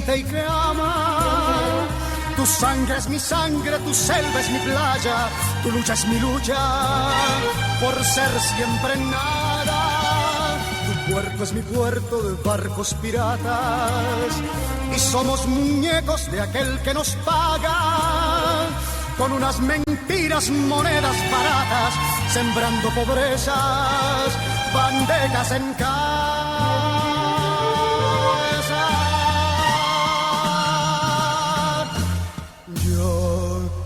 siente y que ama. Tu sangre es mi sangre, tu selva es mi playa, tu lucha es mi lucha, por ser siempre nada. Tu puerto es mi puerto de barcos piratas, y somos muñecos de aquel que nos paga, con unas mentiras, monedas baratas, sembrando pobrezas, bandejas en casa.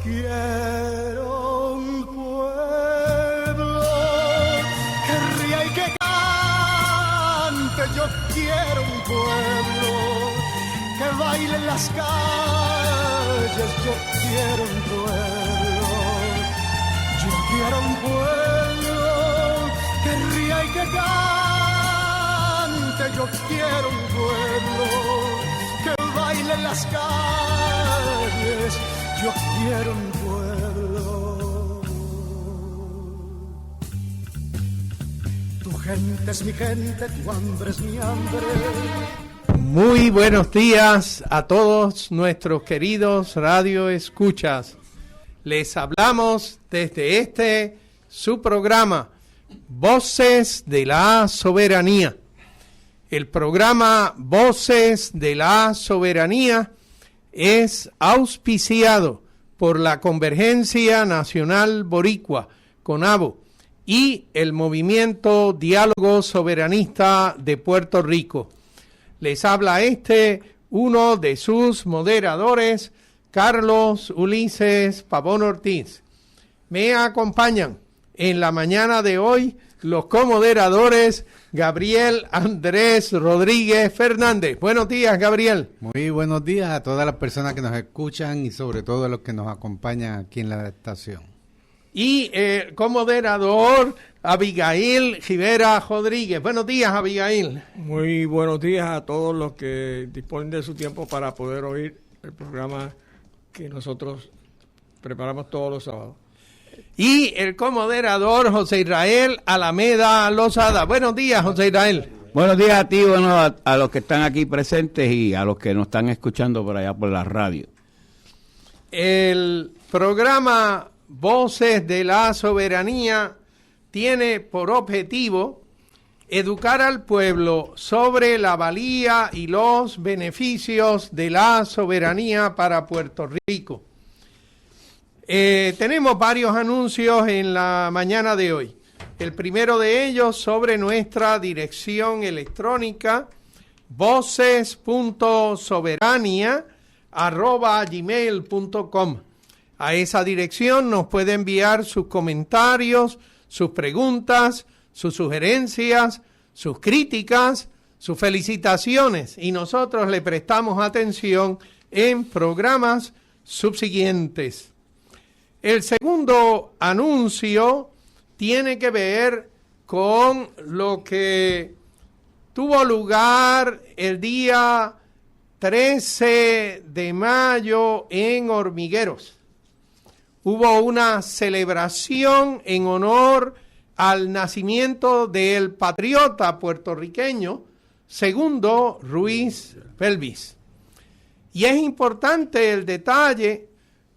Quiero un pueblo que ría y que cante, yo quiero un pueblo que baile en las calles, yo quiero un pueblo, yo quiero un pueblo que ría y que cante, yo quiero un pueblo que baile en las calles. Yo quiero un pueblo. Tu gente es mi gente, tu hambre es mi hambre. Muy buenos días a todos nuestros queridos radioescuchas. Les hablamos desde su programa, Voces de la Soberanía. El programa Voces de la Soberanía es auspiciado por la Convergencia Nacional Boricua, CONABO, y el Movimiento Diálogo Soberanista de Puerto Rico. Les habla uno de sus moderadores, Carlos Ulises Pavón Ortiz. Me acompañan en la mañana de hoy los comoderadores Gabriel Andrés Rodríguez Fernández. Buenos días, Gabriel. Muy buenos días a todas las personas que nos escuchan y sobre todo a los que nos acompañan aquí en la estación. Y comoderador Abigail Rivera Rodríguez. Buenos días, Abigail. Muy buenos días a todos los que disponen de su tiempo para poder oír el programa que nosotros preparamos todos los sábados. Y el comoderador José Israel Alameda Lozada. Buenos días, José Israel. Buenos días a ti, bueno, a los que están aquí presentes y a los que nos están escuchando por allá por la radio. El programa Voces de la Soberanía tiene por objetivo educar al pueblo sobre la valía y los beneficios de la soberanía para Puerto Rico. Tenemos varios anuncios en la mañana de hoy. El primero de ellos sobre nuestra dirección electrónica voces.soberania@gmail.com. A esa dirección nos puede enviar sus comentarios, sus preguntas, sus sugerencias, sus críticas, sus felicitaciones, y nosotros le prestamos atención en programas subsiguientes. El segundo anuncio tiene que ver con lo que tuvo lugar el día 13 de mayo en Hormigueros. Hubo una celebración en honor al nacimiento del patriota puertorriqueño Segundo Ruiz Belvis. Y es importante el detalle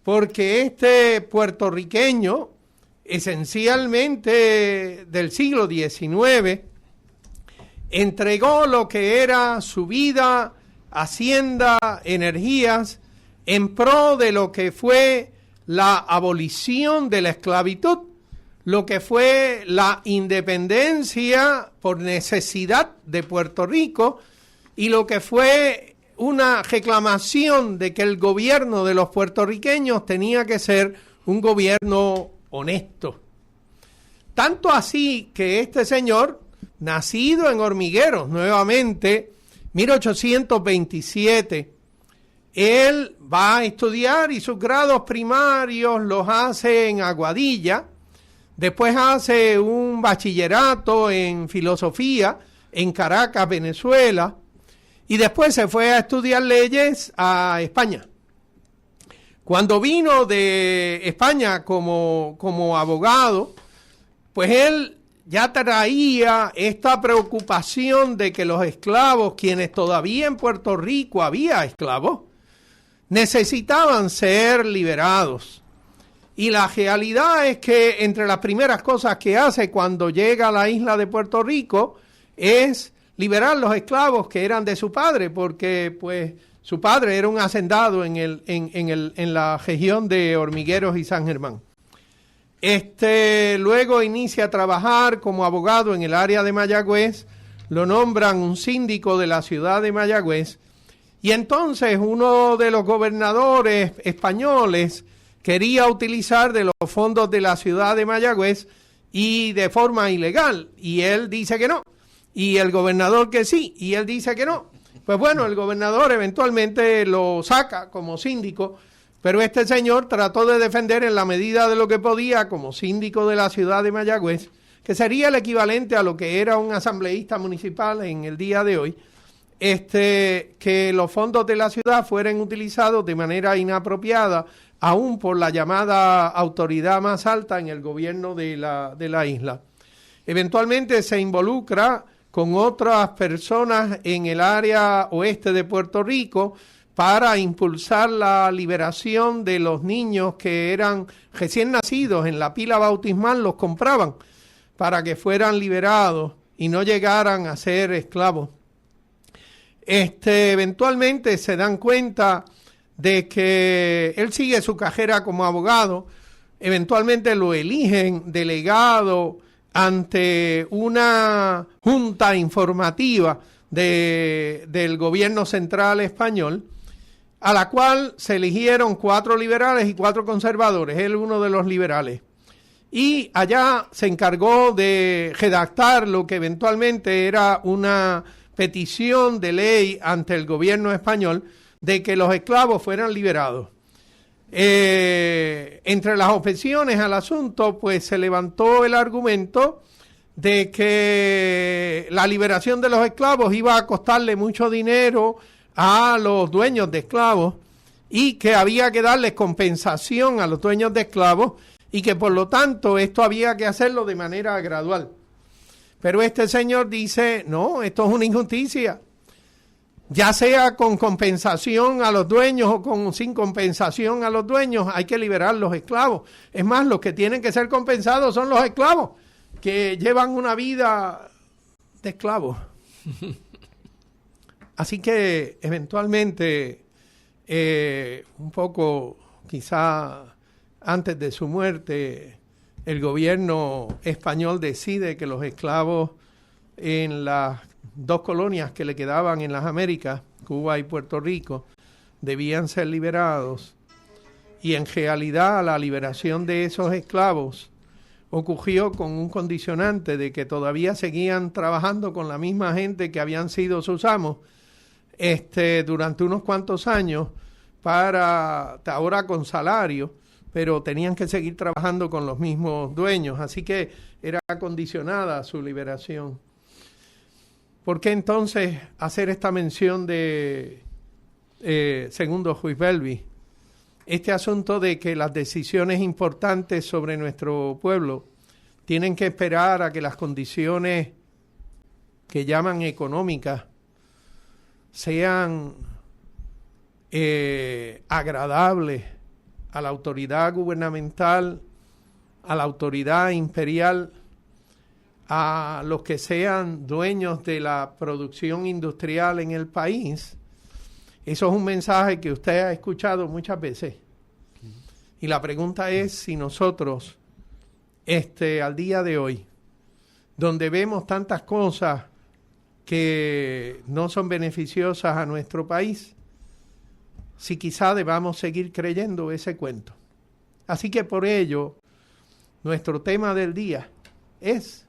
porque este puertorriqueño, esencialmente del siglo XIX, entregó lo que era su vida, hacienda, energías, en pro de lo que fue la abolición de la esclavitud, lo que fue la independencia por necesidad de Puerto Rico y lo que fue una reclamación de que el gobierno de los puertorriqueños tenía que ser un gobierno honesto. Tanto así que este señor, nacido en Hormigueros, nuevamente, 1827, él va a estudiar y sus grados primarios los hace en Aguadilla, después hace un bachillerato en filosofía en Caracas, Venezuela, y después se fue a estudiar leyes a España. Cuando vino de España como abogado, pues él ya traía esta preocupación de que los esclavos, quienes todavía en Puerto Rico había esclavos, necesitaban ser liberados. Y la realidad es que entre las primeras cosas que hace cuando llega a la isla de Puerto Rico es liberar los esclavos que eran de su padre, porque pues su padre era un hacendado en la región de Hormigueros y San Germán. Luego inicia a trabajar como abogado en el área de Mayagüez, lo nombran un síndico de la ciudad de Mayagüez, y entonces uno de los gobernadores españoles quería utilizar de los fondos de la ciudad de Mayagüez y de forma ilegal, y él dice que no, y el gobernador que sí, y él dice que no. Pues bueno, el gobernador eventualmente lo saca como síndico, pero este señor trató de defender en la medida de lo que podía como síndico de la ciudad de Mayagüez, que sería el equivalente a lo que era un asambleísta municipal en el día de hoy, que los fondos de la ciudad fueran utilizados de manera inapropiada, aún por la llamada autoridad más alta en el gobierno de la isla. Eventualmente se involucra con otras personas en el área oeste de Puerto Rico para impulsar la liberación de los niños que eran recién nacidos en la pila bautismal, los compraban para que fueran liberados y no llegaran a ser esclavos. Eventualmente se dan cuenta de que él sigue su carrera como abogado, eventualmente lo eligen delegado ante una junta informativa del gobierno central español, a la cual se eligieron 4 liberales y 4 conservadores, él uno de los liberales. Y allá se encargó de redactar lo que eventualmente era una petición de ley ante el gobierno español de que los esclavos fueran liberados. Entre las objeciones al asunto, pues se levantó el argumento de que la liberación de los esclavos iba a costarle mucho dinero a los dueños de esclavos y que había que darles compensación a los dueños de esclavos y que por lo tanto esto había que hacerlo de manera gradual. Pero este señor dice, no, esto es una injusticia. Ya sea con compensación a los dueños o sin compensación a los dueños, hay que liberar los esclavos. Es más, los que tienen que ser compensados son los esclavos, que llevan una vida de esclavos. Así que, eventualmente, un poco, quizá antes de su muerte, el gobierno español decide que los esclavos en las 2 colonias que le quedaban en las Américas, Cuba y Puerto Rico, debían ser liberados. Y en realidad la liberación de esos esclavos ocurrió con un condicionante de que todavía seguían trabajando con la misma gente que habían sido sus amos durante unos cuantos años, ahora con salario, pero tenían que seguir trabajando con los mismos dueños, así que era condicionada su liberación. ¿Por qué entonces hacer esta mención de segundo Ruiz Belvis? Este asunto de que las decisiones importantes sobre nuestro pueblo tienen que esperar a que las condiciones que llaman económicas sean agradables a la autoridad gubernamental, a la autoridad imperial, a los que sean dueños de la producción industrial en el país. Eso es un mensaje que usted ha escuchado muchas veces. Y la pregunta es si nosotros, al día de hoy, donde vemos tantas cosas que no son beneficiosas a nuestro país, si quizá debamos seguir creyendo ese cuento. Así que por ello, nuestro tema del día es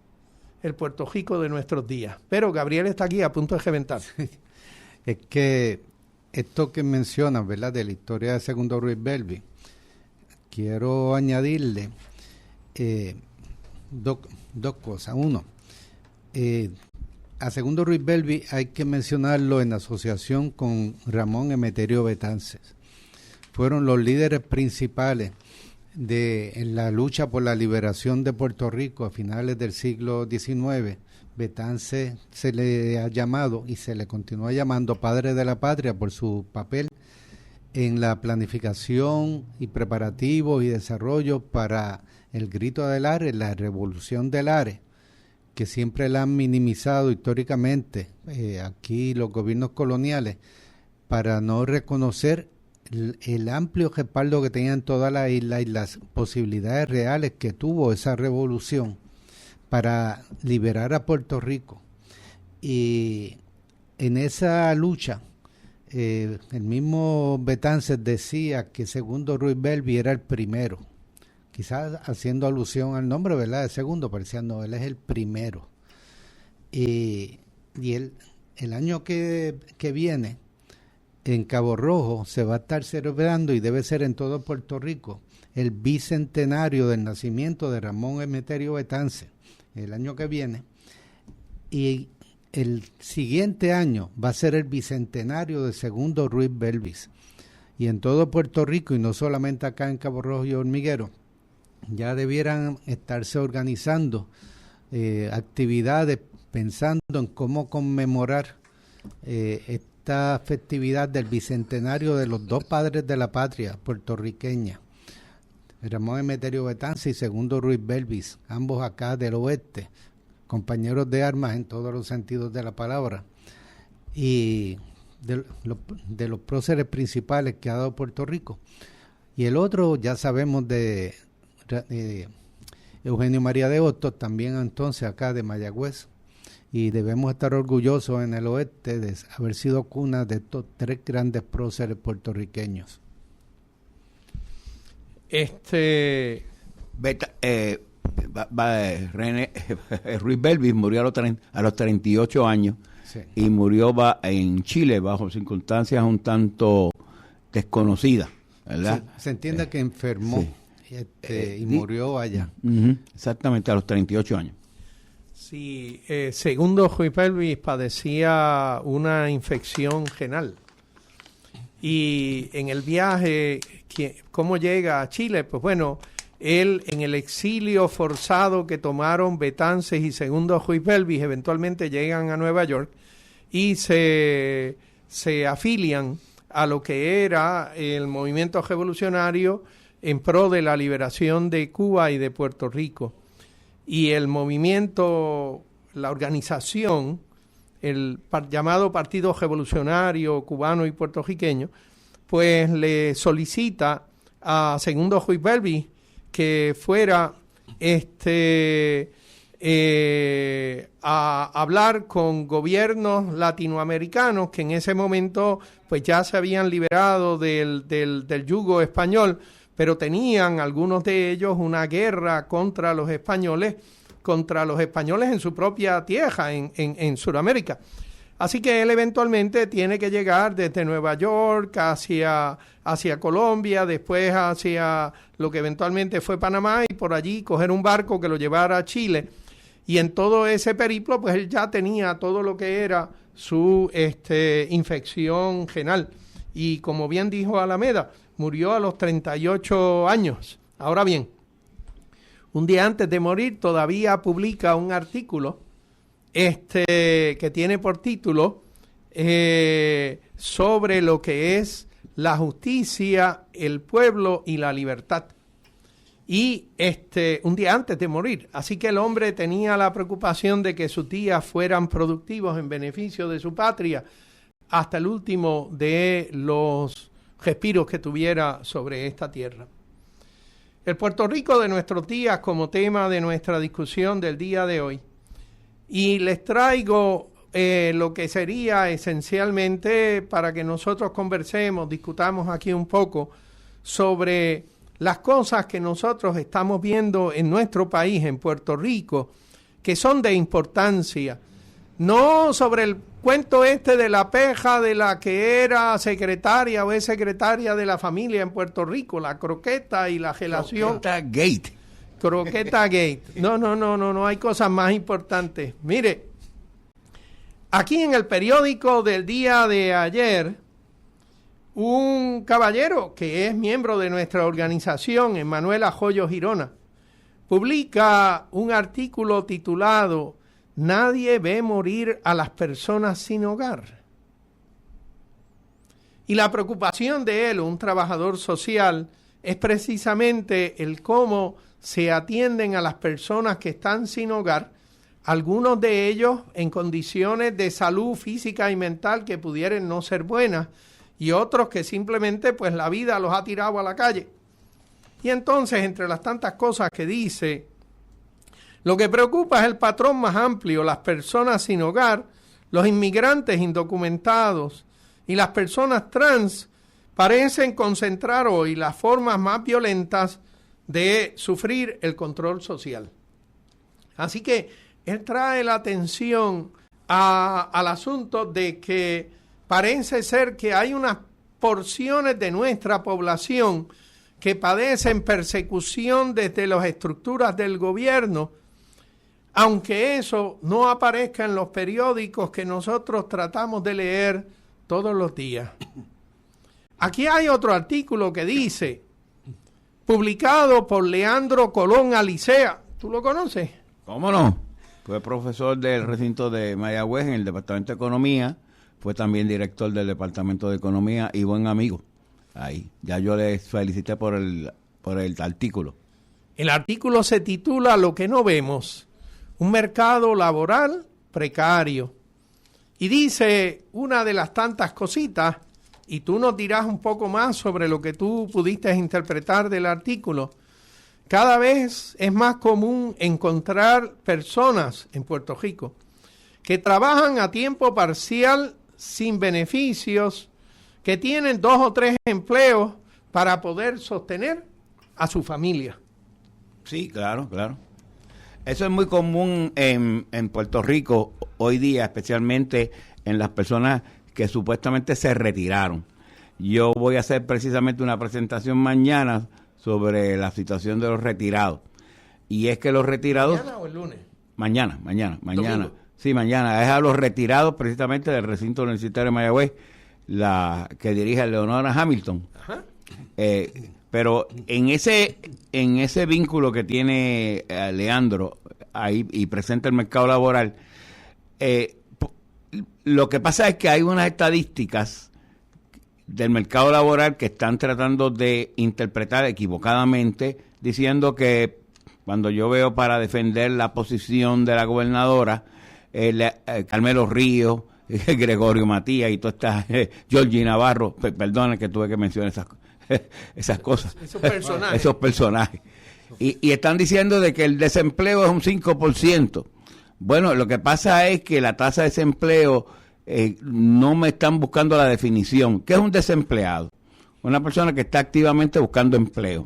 el Puerto Rico de nuestros días. Pero Gabriel está aquí a punto de reventar. Es que esto que mencionas, ¿verdad?, de la historia de segundo Ruiz Belvis, quiero añadirle dos cosas. Uno, a segundo Ruiz Belvis hay que mencionarlo en asociación con Ramón Emeterio Betances. Fueron los líderes principales en la lucha por la liberación de Puerto Rico a finales del siglo XIX, Betances se le ha llamado y se le continúa llamando padre de la patria por su papel en la planificación y preparativos y desarrollo para el Grito del Lares, la Revolución del Lares, que siempre la han minimizado históricamente aquí los gobiernos coloniales, para no reconocer el amplio respaldo que tenían toda la isla y las posibilidades reales que tuvo esa revolución para liberar a Puerto Rico. Y en esa lucha, el mismo Betances decía que Segundo Ruiz Belvis era el primero, quizás haciendo alusión al nombre, ¿verdad?, de Segundo, parecía, no, él es el primero. Y el año que viene, en Cabo Rojo, se va a estar celebrando, y debe ser en todo Puerto Rico, el bicentenario del nacimiento de Ramón Emeterio Betances, el año que viene. Y el siguiente año va a ser el bicentenario de Segundo Ruiz Belvis. Y en todo Puerto Rico, y no solamente acá en Cabo Rojo y Hormiguero, ya debieran estarse organizando actividades pensando en cómo conmemorar esta festividad del bicentenario de los dos padres de la patria puertorriqueña, Ramón Emeterio Betances y Segundo Ruiz Belvis, ambos acá del oeste, compañeros de armas en todos los sentidos de la palabra, y de los próceres principales que ha dado Puerto Rico. Y el otro, ya sabemos, de Eugenio María de Hostos, también entonces acá de Mayagüez, y debemos estar orgullosos en el oeste de haber sido cuna de estos tres grandes próceres puertorriqueños. Ruiz Belvis murió a los 38 años, sí, y murió en Chile bajo circunstancias un tanto desconocidas, ¿verdad? Sí, se entiende que enfermó, sí, y murió allá. Exactamente, a los 38 años. Sí, Segundo Ruiz Belvis padecía una infección renal. Y en el viaje, ¿cómo llega a Chile? Pues bueno, él en el exilio forzado que tomaron Betances y Segundo Ruiz Belvis, eventualmente llegan a Nueva York y se afilian a lo que era el movimiento revolucionario en pro de la liberación de Cuba y de Puerto Rico. Y el movimiento, la organización, el llamado Partido Revolucionario Cubano y Puertorriqueño, pues le solicita a Segundo Ruiz Belvis que fuera a hablar con gobiernos latinoamericanos que en ese momento pues ya se habían liberado del yugo español, pero tenían algunos de ellos una guerra contra los españoles en su propia tierra, en Sudamérica. Así que él eventualmente tiene que llegar desde Nueva York hacia Colombia, después hacia lo que eventualmente fue Panamá, y por allí coger un barco que lo llevara a Chile. Y en todo ese periplo, pues él ya tenía todo lo que era su infección renal. Y como bien dijo Alameda, murió a los 38 años. Ahora bien, un día antes de morir todavía publica un artículo que tiene por título sobre lo que es la justicia, el pueblo y la libertad. Y un día antes de morir. Así que el hombre tenía la preocupación de que sus días fueran productivos en beneficio de su patria hasta el último de los respiros que tuviera sobre esta tierra. El Puerto Rico de nuestros días como tema de nuestra discusión del día de hoy. Y les traigo lo que sería esencialmente para que nosotros conversemos, discutamos aquí un poco sobre las cosas que nosotros estamos viendo en nuestro país, en Puerto Rico, que son de importancia. No sobre el cuento de la peja de la que era secretaria o es secretaria de la familia en Puerto Rico, la croqueta y la relación. Croqueta Gate. No, hay cosas más importantes. Mire, aquí en el periódico del día de ayer, un caballero que es miembro de nuestra organización, Emmanuel Ajoyo Girona, publica un artículo titulado "Nadie ve morir a las personas sin hogar". Y la preocupación de él, un trabajador social, es precisamente el cómo se atienden a las personas que están sin hogar, algunos de ellos en condiciones de salud física y mental que pudieran no ser buenas, y otros que simplemente pues la vida los ha tirado a la calle. Y entonces, entre las tantas cosas que dice, lo que preocupa es el patrón más amplio: las personas sin hogar, los inmigrantes indocumentados y las personas trans parecen concentrar hoy las formas más violentas de sufrir el control social. Así que él trae la atención al asunto de que parece ser que hay unas porciones de nuestra población que padecen persecución desde las estructuras del gobierno, aunque eso no aparezca en los periódicos que nosotros tratamos de leer todos los días. Aquí hay otro artículo que dice, publicado por Leandro Colón Alicea. ¿Tú lo conoces? ¿Cómo no? Fue profesor del recinto de Mayagüez en el Departamento de Economía, fue también director del Departamento de Economía y buen amigo. Ahí, ya yo le felicité por el artículo. El artículo se titula "Lo que no vemos, un mercado laboral precario". Y dice una de las tantas cositas, y tú nos dirás un poco más sobre lo que tú pudiste interpretar del artículo. Cada vez es más común encontrar personas en Puerto Rico que trabajan a tiempo parcial sin beneficios, que tienen 2 o 3 empleos para poder sostener a su familia. Sí, claro. Eso es muy común en Puerto Rico hoy día, especialmente en las personas que supuestamente se retiraron. Yo voy a hacer precisamente una presentación mañana sobre la situación de los retirados. Y es que los retirados... ¿Mañana o el lunes? Mañana. ¿Domingo? Sí, mañana. Es a los retirados precisamente del recinto universitario de Mayagüez, la que dirige Leonora Hamilton. Ajá. Pero en ese vínculo que tiene Leandro ahí y presenta el mercado laboral, lo que pasa es que hay unas estadísticas del mercado laboral que están tratando de interpretar equivocadamente, diciendo que cuando yo veo para defender la posición de la gobernadora, Carmelo Ríos, Gregorio Matías y toda esta Georgie Navarro, perdona que tuve que mencionar esas cosas, esos personajes. Y están diciendo de que el desempleo es un 5%. Bueno, lo que pasa es que la tasa de desempleo, no me están buscando la definición. ¿Qué es un desempleado? Una persona que está activamente buscando empleo.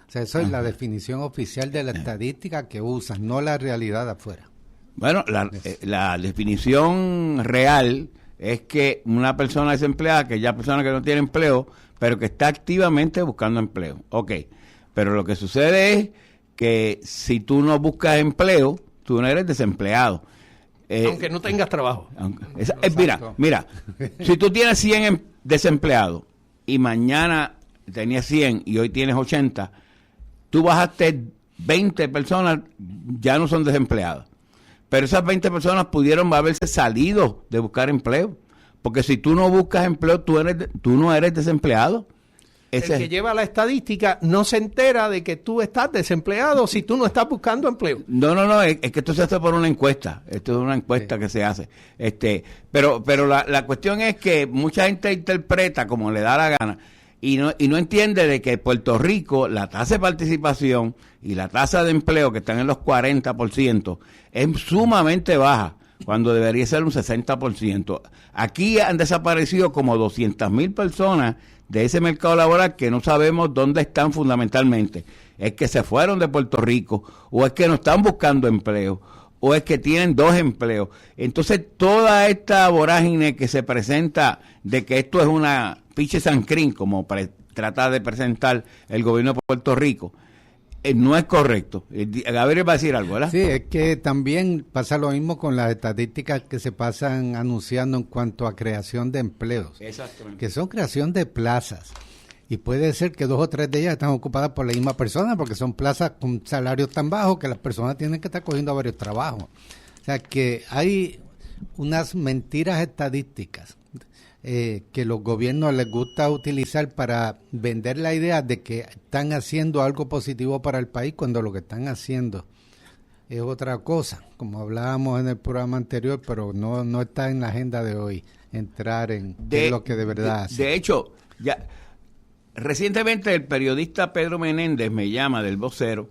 O sea, eso es la definición oficial de la estadística que usan, no la realidad afuera. Bueno, la definición real es que una persona desempleada, que ya persona que no tiene empleo, pero que está activamente buscando empleo. Ok, pero lo que sucede es que si tú no buscas empleo, tú no eres desempleado. Aunque no tengas trabajo. Mira, si tú tienes 100 desempleados y mañana tenías 100 y hoy tienes 80, tú bajaste 20 personas, ya no son desempleadas. Pero esas 20 personas pudieron haberse salido de buscar empleo. Porque si tú no buscas empleo, tú no eres desempleado. El que lleva la estadística no se entera de que tú estás desempleado si tú no estás buscando empleo. No, es que esto se hace por una encuesta. Esto es una encuesta que se hace. Pero la cuestión es que mucha gente interpreta como le da la gana y no entiende de que Puerto Rico, la tasa de participación y la tasa de empleo que están en los 40% es sumamente baja, cuando debería ser un 60%. Aquí han desaparecido como 200,000 personas de ese mercado laboral que no sabemos dónde están fundamentalmente. Es que se fueron de Puerto Rico, o es que no están buscando empleo, o es que tienen 2 empleos. Entonces, toda esta vorágine que se presenta de que esto es una piche sancrín, como trata de presentar el gobierno de Puerto Rico, no es correcto. Gabriel va a decir algo, ¿verdad? Sí, es que también pasa lo mismo con las estadísticas que se pasan anunciando en cuanto a creación de empleos. Exactamente. Que son creación de plazas. Y puede ser que 2 o 3 de ellas están ocupadas por la misma persona, porque son plazas con salarios tan bajos que las personas tienen que estar cogiendo varios trabajos. O sea que hay unas mentiras estadísticas que los gobiernos les gusta utilizar para vender la idea de que están haciendo algo positivo para el país, cuando lo que están haciendo es otra cosa, como hablábamos en el programa anterior, pero no está en la agenda de hoy entrar en qué es lo que de verdad hace. De hecho, ya recientemente el periodista Pedro Menéndez me llama del Vocero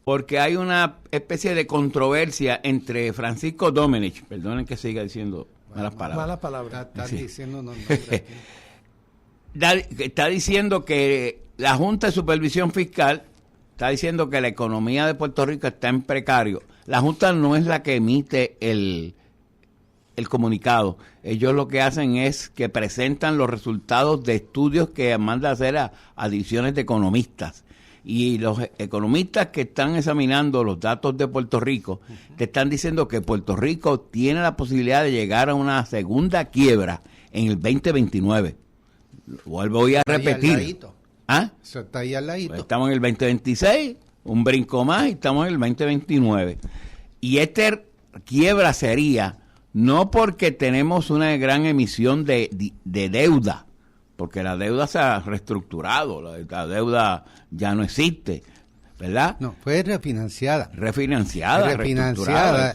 porque hay una especie de controversia entre Francisco Domenech, perdonen que siga diciendo malas palabras. Malas palabras. Están Sí. diciendo unos nombres aquí. Está diciendo que la Junta de Supervisión Fiscal está diciendo que la economía de Puerto Rico está en precario. La Junta no es la que emite el comunicado. Ellos lo que hacen es que presentan los resultados de estudios que manda a hacer a divisiones de economistas. Y los economistas que están examinando los datos de Puerto Rico te están diciendo que Puerto Rico tiene la posibilidad de llegar a una segunda quiebra en el 2029. Voy a repetir. ¿Ah? Eso está ahí al ladito. Pues estamos en el 2026, un brinco más y estamos en el 2029. Y esta quiebra sería no porque tenemos una gran emisión de deuda, porque la deuda se ha reestructurado, la deuda ya no existe, ¿verdad? No, fue refinanciada. Refinanciada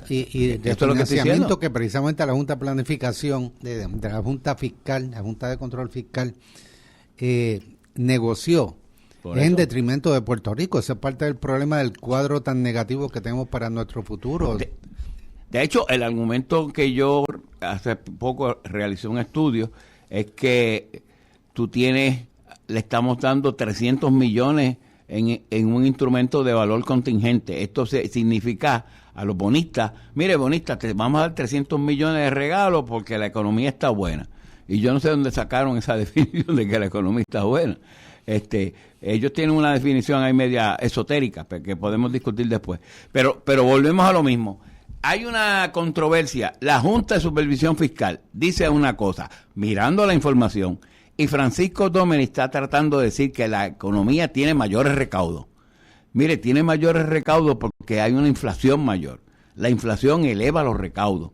Y Esto es lo que estoy diciendo. refinanciamiento que precisamente la Junta de Planificación, de la Junta Fiscal, la Junta de Control Fiscal, negoció Por en eso. detrimento de Puerto Rico. Esa es parte del problema del cuadro tan negativo que tenemos para nuestro futuro. De hecho, el argumento que yo hace poco realicé un estudio es que le estamos dando 300 millones en un instrumento de valor contingente. Esto significa a los bonistas, mire bonistas, te vamos a dar 300 millones de regalos porque la economía está buena. Y yo no sé dónde sacaron esa definición de que la economía está buena. Ellos tienen una definición ahí media esotérica que podemos discutir después. Pero volvemos a lo mismo. Hay una controversia. La Junta de Supervisión Fiscal dice una cosa, mirando la información, y Francisco Domenech está tratando de decir que la economía tiene mayores recaudos. Mire, tiene mayores recaudos porque hay una inflación mayor. La inflación eleva los recaudos.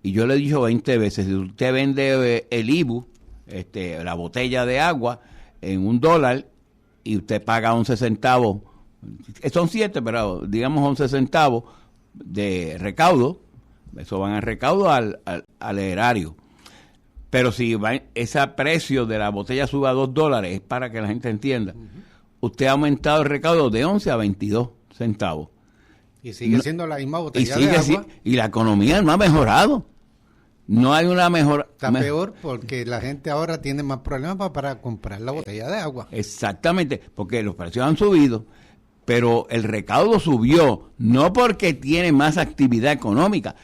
Y yo le he dicho 20 veces, si usted vende el IBU, la botella de agua, en $1 y usted paga 11 centavos, son 7, pero digamos 11 centavos de recaudo, eso van al recaudo al erario. Pero si ese precio de la botella sube a $2, es para que la gente entienda, usted ha aumentado el recaudo de 11 a 22 centavos. Y sigue siendo la misma botella de agua. Y la economía no ha mejorado. No hay una mejora. Está peor porque la gente ahora tiene más problemas para comprar la botella de agua. Exactamente, porque los precios han subido, pero el recaudo subió, no porque tiene más actividad económica.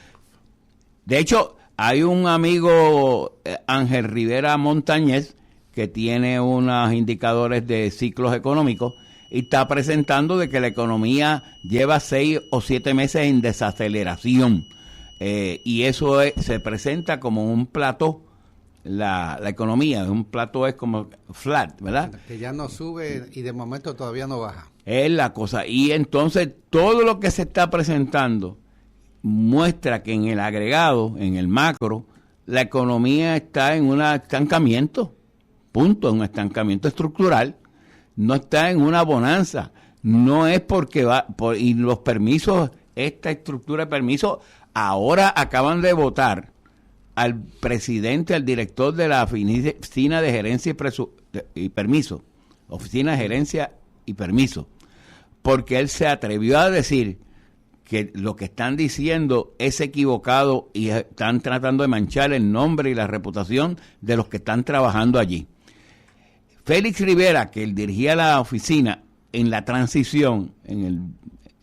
De hecho, hay un amigo, Ángel Rivera Montañez, que tiene unos indicadores de ciclos económicos y está presentando de que la economía lleva 6 o 7 meses en desaceleración. Y eso se presenta como un plató, la economía, un plató es como flat, ¿verdad? Que ya no sube y de momento todavía no baja. Es la cosa. Y entonces todo lo que se está presentando muestra que en el agregado, en el macro, la economía está en un estancamiento, punto, en un estancamiento estructural, no está en una bonanza, no es porque y los permisos, esta estructura de permisos, ahora acaban de votar al presidente, al director de la Oficina de Gerencia y Permiso, Oficina de Gerencia y Permiso, porque él se atrevió a decir que lo que están diciendo es equivocado y están tratando de manchar el nombre y la reputación de los que están trabajando allí. Félix Rivera, que él dirigía la oficina en la transición, en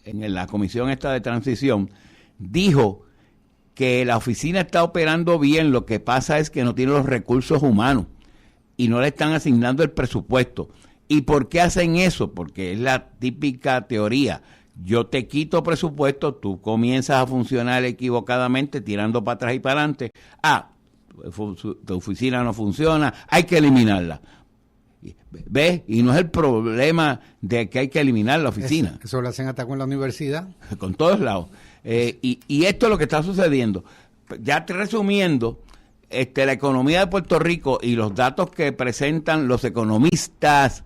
la comisión esta de transición, dijo que la oficina está operando bien, lo que pasa es que no tiene los recursos humanos y no le están asignando el presupuesto. ¿Y por qué hacen eso? Porque es la típica teoría. Yo te quito presupuesto, tú comienzas a funcionar equivocadamente, tirando para atrás y para adelante. Tu oficina no funciona, hay que eliminarla. ¿Ves? Y no es el problema de que hay que eliminar la oficina. Eso lo hacen hasta con la universidad. Con todos lados. Y esto es lo que está sucediendo. Ya resumiendo, la economía de Puerto Rico y los datos que presentan los economistas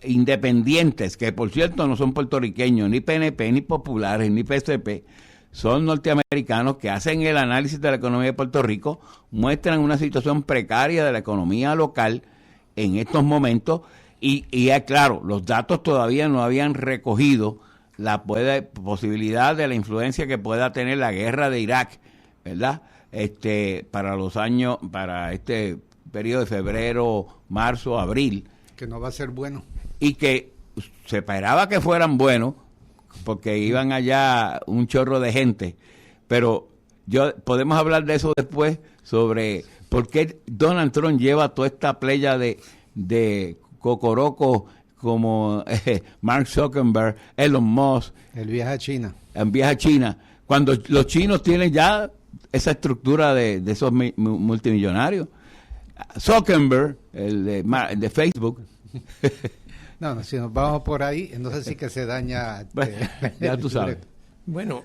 independientes, que por cierto no son puertorriqueños, ni PNP, ni populares, ni PSP, son norteamericanos que hacen el análisis de la economía de Puerto Rico, muestran una situación precaria de la economía local en estos momentos y claro, los datos todavía no habían recogido la posibilidad de la influencia que pueda tener la guerra de Irak, ¿verdad? Para este periodo de febrero, marzo, abril. Que no va a ser bueno. Y que se esperaba que fueran buenos, porque iban allá un chorro de gente, pero podemos hablar de eso después, sobre por qué Donald Trump lleva toda esta playa de cocorocos como Mark Zuckerberg, Elon Musk. El viaje a China. El viaje a China, cuando los chinos tienen ya esa estructura de esos multimillonarios. Zuckerberg, el de Facebook. No, si nos vamos por ahí, entonces sí que se daña. Ya tú sabes. Bueno,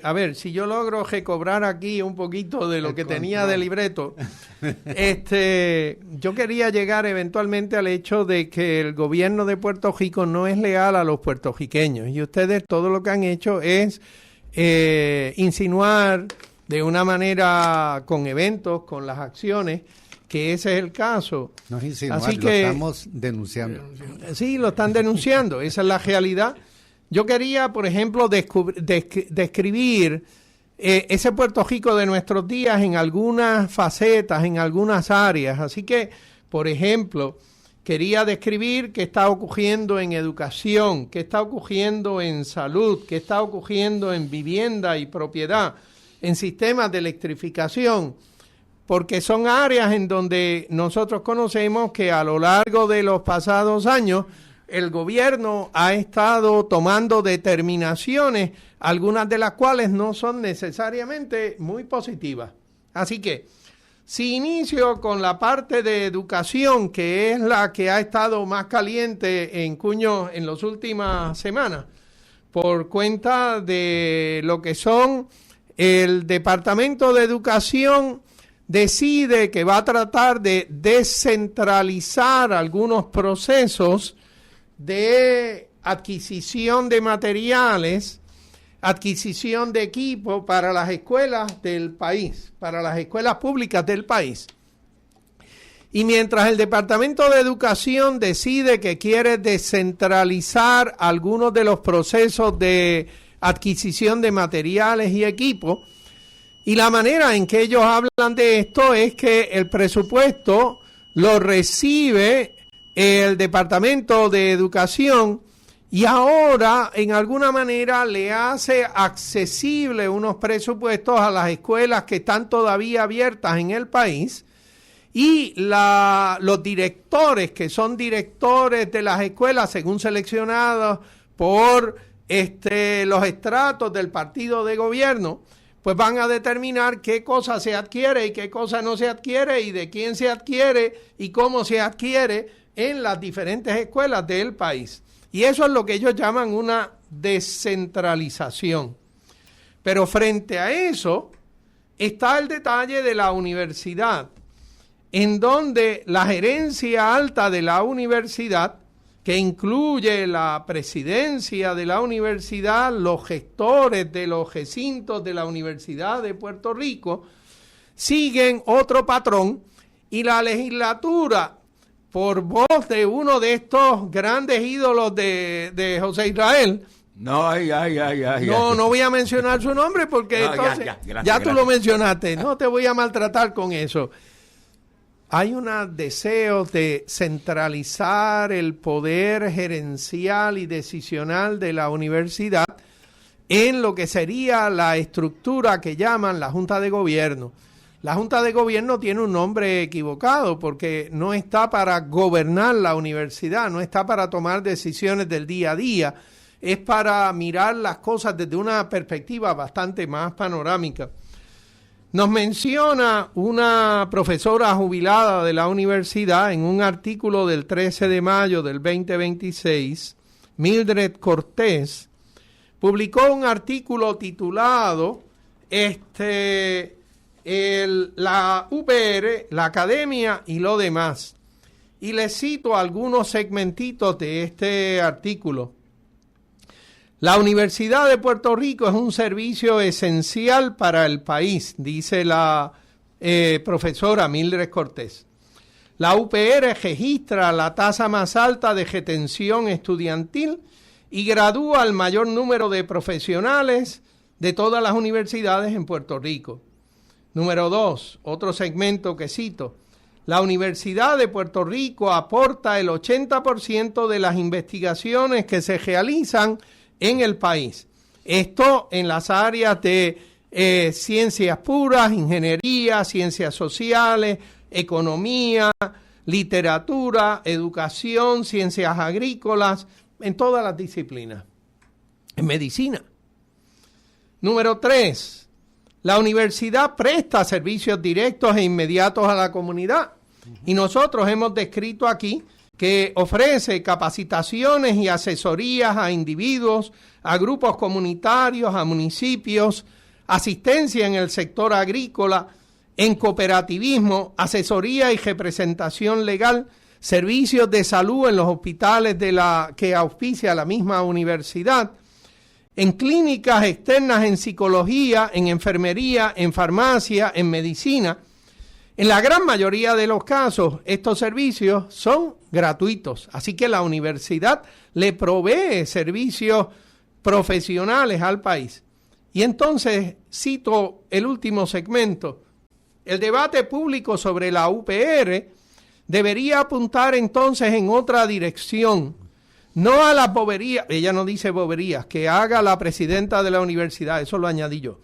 a ver, si yo logro recobrar aquí un poquito de lo que tenía de libreto, yo quería llegar eventualmente al hecho de que el gobierno de Puerto Rico no es leal a los puertorriqueños y ustedes todo lo que han hecho es insinuar de una manera con eventos, con las acciones, que ese es el caso. No es insinuar, así lo que estamos denunciando. Sí, lo están denunciando, esa es la realidad. Yo quería, por ejemplo, describir ese Puerto Rico de nuestros días en algunas facetas, en algunas áreas. Así que, por ejemplo, quería describir qué está ocurriendo en educación, qué está ocurriendo en salud, qué está ocurriendo en vivienda y propiedad, en sistemas de electrificación, porque son áreas en donde nosotros conocemos que a lo largo de los pasados años el gobierno ha estado tomando determinaciones, algunas de las cuales no son necesariamente muy positivas. Así que, si inicio con la parte de educación, que es la que ha estado más caliente en Cuño en las últimas semanas, por cuenta de lo que son el Departamento de Educación decide que va a tratar de descentralizar algunos procesos de adquisición de materiales, adquisición de equipo para las escuelas del país, para las escuelas públicas del país. Y mientras el Departamento de Educación decide que quiere descentralizar algunos de los procesos de adquisición de materiales y equipo, y la manera en que ellos hablan de esto es que el presupuesto lo recibe el Departamento de Educación y ahora en alguna manera le hace accesible unos presupuestos a las escuelas que están todavía abiertas en el país y los directores que son directores de las escuelas según seleccionados por los estratos del partido de gobierno, pues van a determinar qué cosa se adquiere y qué cosa no se adquiere y de quién se adquiere y cómo se adquiere en las diferentes escuelas del país. Y eso es lo que ellos llaman una descentralización. Pero frente a eso está el detalle de la universidad, en donde la gerencia alta de la universidad, que incluye la presidencia de la universidad, los gestores de los recintos de la Universidad de Puerto Rico, siguen otro patrón y la legislatura, por voz de uno de estos grandes ídolos de José Israel. No voy a mencionar su nombre porque no, entonces gracias. Tú lo mencionaste, no te voy a maltratar con eso. Hay un deseo de centralizar el poder gerencial y decisional de la universidad en lo que sería la estructura que llaman la Junta de Gobierno. La Junta de Gobierno tiene un nombre equivocado porque no está para gobernar la universidad, no está para tomar decisiones del día a día, es para mirar las cosas desde una perspectiva bastante más panorámica. Nos menciona una profesora jubilada de la universidad en un artículo del 13 de mayo del 2026, Mildred Cortés, publicó un artículo titulado la UPR, la academia y lo demás. Y les cito algunos segmentitos de este artículo. La Universidad de Puerto Rico es un servicio esencial para el país, dice la profesora Mildred Cortés. La UPR registra la tasa más alta de retención estudiantil y gradúa al mayor número de profesionales de todas las universidades en Puerto Rico. Número 2, otro segmento que cito. La Universidad de Puerto Rico aporta el 80% de las investigaciones que se realizan en el país. Esto en las áreas de ciencias puras, ingeniería, ciencias sociales, economía, literatura, educación, ciencias agrícolas, en todas las disciplinas. En medicina. Número 3. La universidad presta servicios directos e inmediatos a la comunidad. Y nosotros hemos descrito aquí que ofrece capacitaciones y asesorías a individuos, a grupos comunitarios, a municipios, asistencia en el sector agrícola, en cooperativismo, asesoría y representación legal, servicios de salud en los hospitales que auspicia la misma universidad, en clínicas externas en psicología, en enfermería, en farmacia, en medicina. En la gran mayoría de los casos, estos servicios son gratuitos, así que la universidad le provee servicios profesionales al país. Y entonces cito el último segmento. El debate público sobre la UPR debería apuntar entonces en otra dirección, no a las boberías, ella no dice boberías, que haga la presidenta de la universidad, eso lo añadí yo.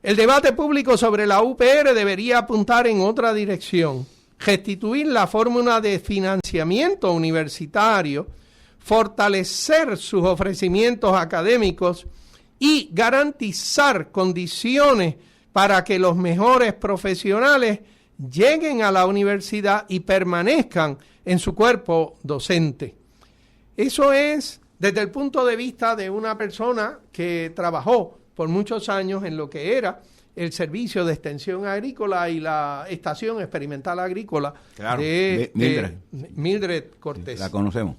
El debate público sobre la UPR debería apuntar en otra dirección, restituir la fórmula de financiamiento universitario, fortalecer sus ofrecimientos académicos y garantizar condiciones para que los mejores profesionales lleguen a la universidad y permanezcan en su cuerpo docente. Eso es desde el punto de vista de una persona que trabajó por muchos años en lo que era el servicio de extensión agrícola y la estación experimental agrícola, claro, de Mildred Cortés. La conocemos.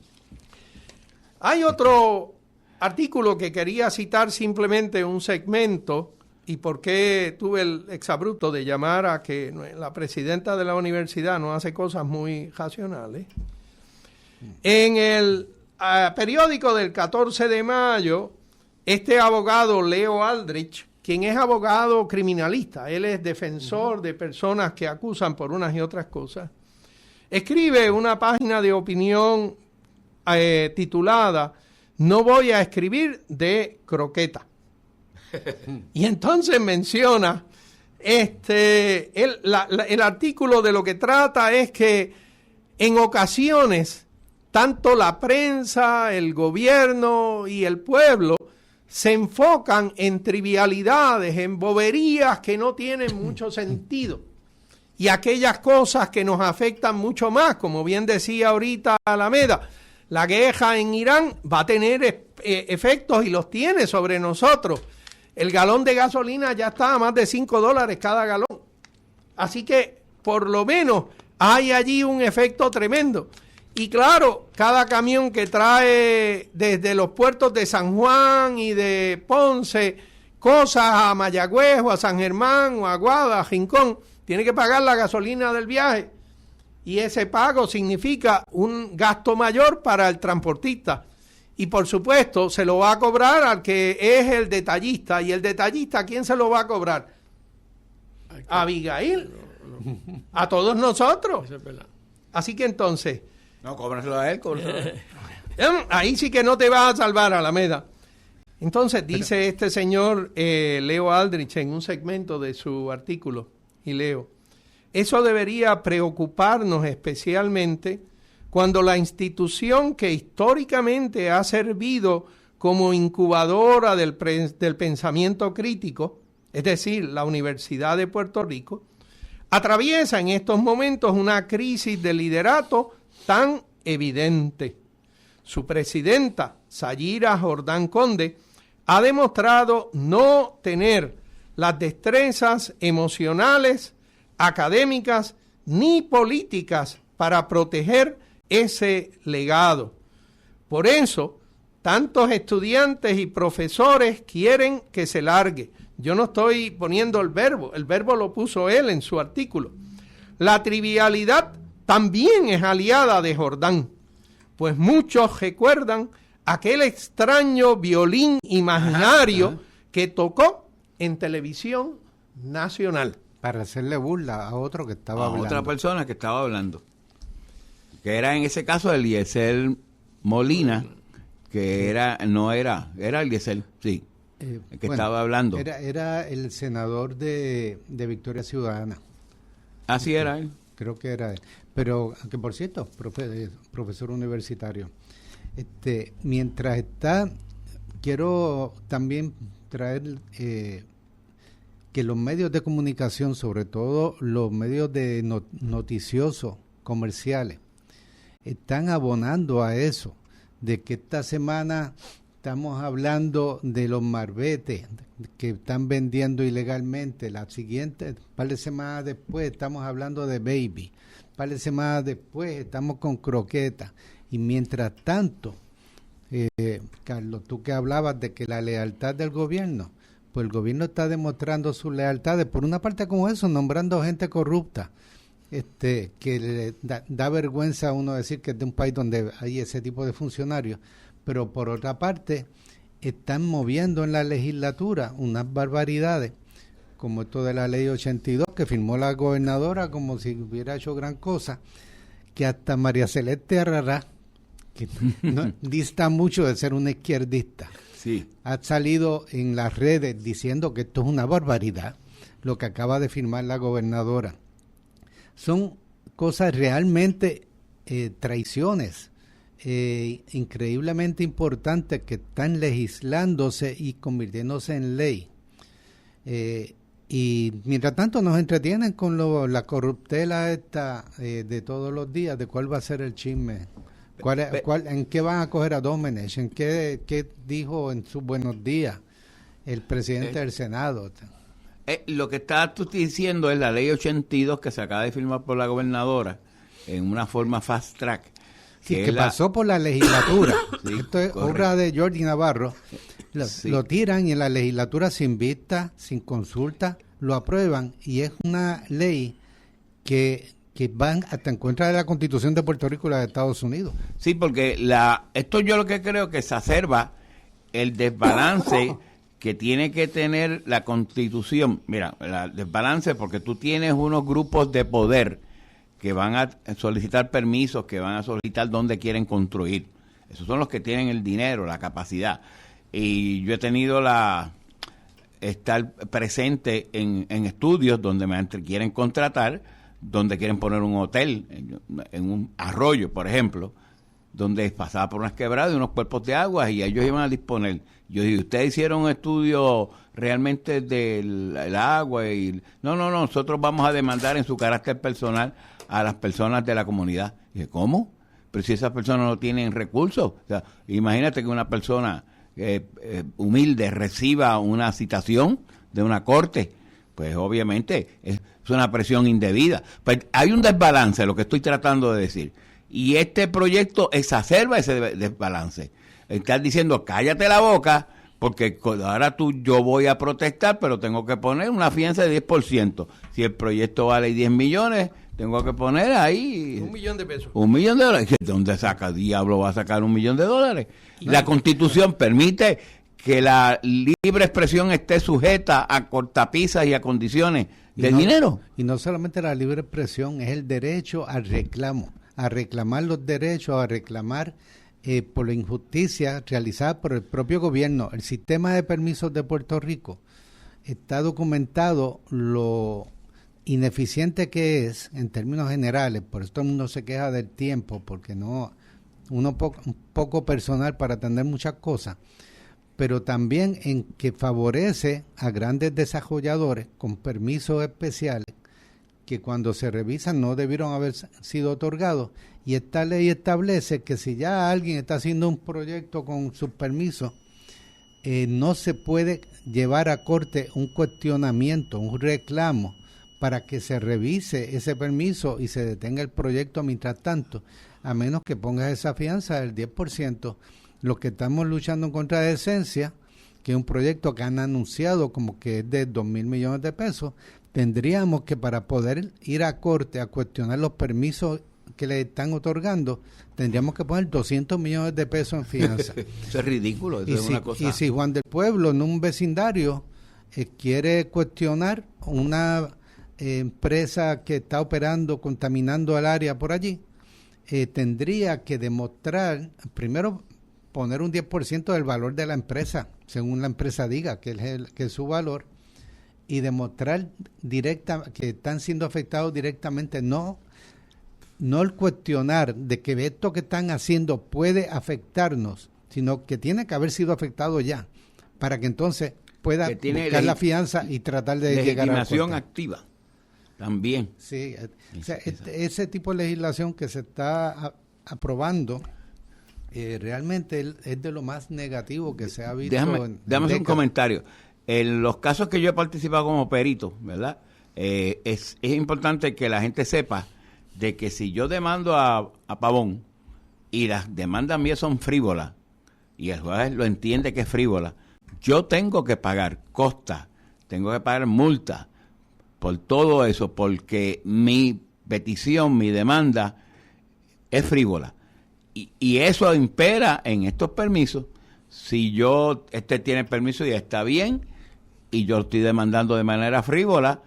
Hay otro artículo que quería citar, simplemente un segmento, y por qué tuve el exabrupto de llamar a que la presidenta de la universidad no hace cosas muy racionales. En el periódico del 14 de mayo, este abogado Leo Aldrich, quien es abogado criminalista, él es defensor de personas que acusan por unas y otras cosas, escribe una página de opinión titulada "No voy a escribir de croqueta". Y entonces menciona, el artículo de lo que trata es que en ocasiones tanto la prensa, el gobierno y el pueblo se enfocan en trivialidades, en boberías que no tienen mucho sentido. Y aquellas cosas que nos afectan mucho más, como bien decía ahorita Alameda, la guerra en Irán va a tener efectos y los tiene sobre nosotros. El galón de gasolina ya está a más de $5 cada galón. Así que, por lo menos, hay allí un efecto tremendo. Y claro, cada camión que trae desde los puertos de San Juan y de Ponce cosas a Mayagüez o a San Germán o a Aguada, a Rincón, tiene que pagar la gasolina del viaje. Y ese pago significa un gasto mayor para el transportista. Y por supuesto, se lo va a cobrar al que es el detallista. ¿Y el detallista a quién se lo va a cobrar? A Abigail. A todos nosotros. Eso es verdad. Así que entonces... No, cóbraselo a él, ahí sí que no te vas a salvar, Alameda. Entonces dice este señor Leo Aldrich en un segmento de su artículo, y leo. Eso debería preocuparnos especialmente cuando la institución que históricamente ha servido como incubadora del pensamiento crítico, es decir, la Universidad de Puerto Rico, atraviesa en estos momentos una crisis de liderato tan evidente. Su presidenta, Sayira Jordán Conde, ha demostrado no tener las destrezas emocionales, académicas ni políticas para proteger ese legado. Por eso, tantos estudiantes y profesores quieren que se largue. Yo no estoy poniendo el verbo lo puso él en su artículo. La trivialidad también es aliada de Jordán, pues muchos recuerdan aquel extraño violín imaginario que tocó en televisión nacional. Para hacerle burla a otro que estaba hablando. A otra persona que estaba hablando. Que era en ese caso Eliezer Molina, que era Eliezer, sí, el que estaba hablando. Era el senador de Victoria Ciudadana. Así era él. Creo que era él. Pero, que por cierto, profesor universitario. Mientras está, quiero también traer que los medios de comunicación, sobre todo los medios de noticiosos comerciales, están abonando a eso, de que esta semana estamos hablando de los marbetes que están vendiendo ilegalmente, la siguiente, par de semanas después estamos hablando de baby, par de semanas después estamos con croquetas, y mientras tanto, Carlos, tú que hablabas de que la lealtad del gobierno, pues el gobierno está demostrando sus lealtades, por una parte como eso, nombrando gente corrupta, que le da vergüenza a uno decir que es de un país donde hay ese tipo de funcionarios, pero por otra parte están moviendo en la legislatura unas barbaridades, como esto de la ley 82 que firmó la gobernadora como si hubiera hecho gran cosa, que hasta María Celeste Arrará, que no dista mucho de ser una izquierdista, sí, ha salido en las redes diciendo que esto es una barbaridad, lo que acaba de firmar la gobernadora. Son cosas realmente traiciones increíblemente importantes que están legislándose y convirtiéndose en ley. Y mientras tanto nos entretienen con la corruptela esta de todos los días, de cuál va a ser el chisme. ¿En qué van a coger a Domenech? ¿En qué dijo en sus buenos días el presidente del Senado? Lo que estás tú diciendo es la ley 82 que se acaba de firmar por la gobernadora en una forma fast track. Que pasó por la legislatura. Sí, esto es correcto. obra de Jordi Navarro. Sí. Lo tiran y en la legislatura sin vista, sin consulta, lo aprueban y es una ley que van hasta en contra de la Constitución de Puerto Rico y la de Estados Unidos. Sí, porque esto yo lo que creo que exacerba el desbalance que tiene que tener la Constitución. Mira, el desbalance porque tú tienes unos grupos de poder que van a solicitar permisos, que van a solicitar dónde quieren construir. Esos son los que tienen el dinero, la capacidad. Y yo he tenido estar presente en estudios donde quieren contratar, donde quieren poner un hotel, en un arroyo, por ejemplo, donde pasaba por unas quebradas y unos cuerpos de agua y ellos iban a disponer. Yo dije, ¿ustedes hicieron un estudio realmente del agua? Y no, nosotros vamos a demandar en su carácter personal a las personas de la comunidad. Y dije, ¿cómo? Pero si esas personas no tienen recursos. O sea, imagínate que una persona humilde reciba una citación de una corte, pues obviamente es una presión indebida. Pues hay un desbalance, lo que estoy tratando de decir. Y este proyecto exacerba ese desbalance. Estás diciendo, cállate la boca, porque ahora yo voy a protestar, pero tengo que poner una fianza de 10%. Si el proyecto vale 10 millones, tengo que poner ahí... $1 millón. $1 millón. ¿De dónde saca? ¿Diablo va a sacar $1 millón? La Constitución permite que la libre expresión esté sujeta a cortapisas y a condiciones de dinero. Y no solamente la libre expresión, es el derecho al reclamo, a reclamar los derechos, a reclamar por la injusticia realizada por el propio gobierno. El sistema de permisos de Puerto Rico está documentado ineficiente que es en términos generales, por eso todo el mundo se queja del tiempo, porque no un poco personal para atender muchas cosas, pero también en que favorece a grandes desarrolladores con permisos especiales que cuando se revisan no debieron haber sido otorgados, y esta ley establece que si ya alguien está haciendo un proyecto con sus permisos, no se puede llevar a corte un cuestionamiento, un reclamo, para que se revise ese permiso y se detenga el proyecto mientras tanto, a menos que pongas esa fianza del 10%. Lo que estamos luchando en contra de Esencia, que es un proyecto que han anunciado como que es de 2.000 millones de pesos, tendríamos que, para poder ir a corte a cuestionar los permisos que le están otorgando, tendríamos que poner 200 millones de pesos en fianza. Eso es ridículo, eso es una cosa. Y si Juan del Pueblo, en un vecindario, quiere cuestionar una empresa que está operando, contaminando el área por allí, tendría que demostrar, primero, poner un 10% del valor de la empresa, según la empresa diga que es su valor, y demostrar que están siendo afectados directamente, no el cuestionar de que esto que están haciendo puede afectarnos, sino que tiene que haber sido afectado ya, para que entonces pueda buscar la fianza y tratar de llegar a la legitimación activa también. Sí, o sea, ese tipo de legislación que se está aprobando realmente es de lo más negativo que se ha visto. Déjame hacer un comentario. En los casos que yo he participado como perito, ¿verdad? Es importante que la gente sepa de que si yo demando a Pavón y las demandas mías son frívolas y el juez lo entiende que es frívola, yo tengo que pagar costas, tengo que pagar multas por todo eso, porque mi petición, mi demanda es frívola. Y eso impera en estos permisos. Si tiene permiso y está bien, y yo estoy demandando de manera frívola,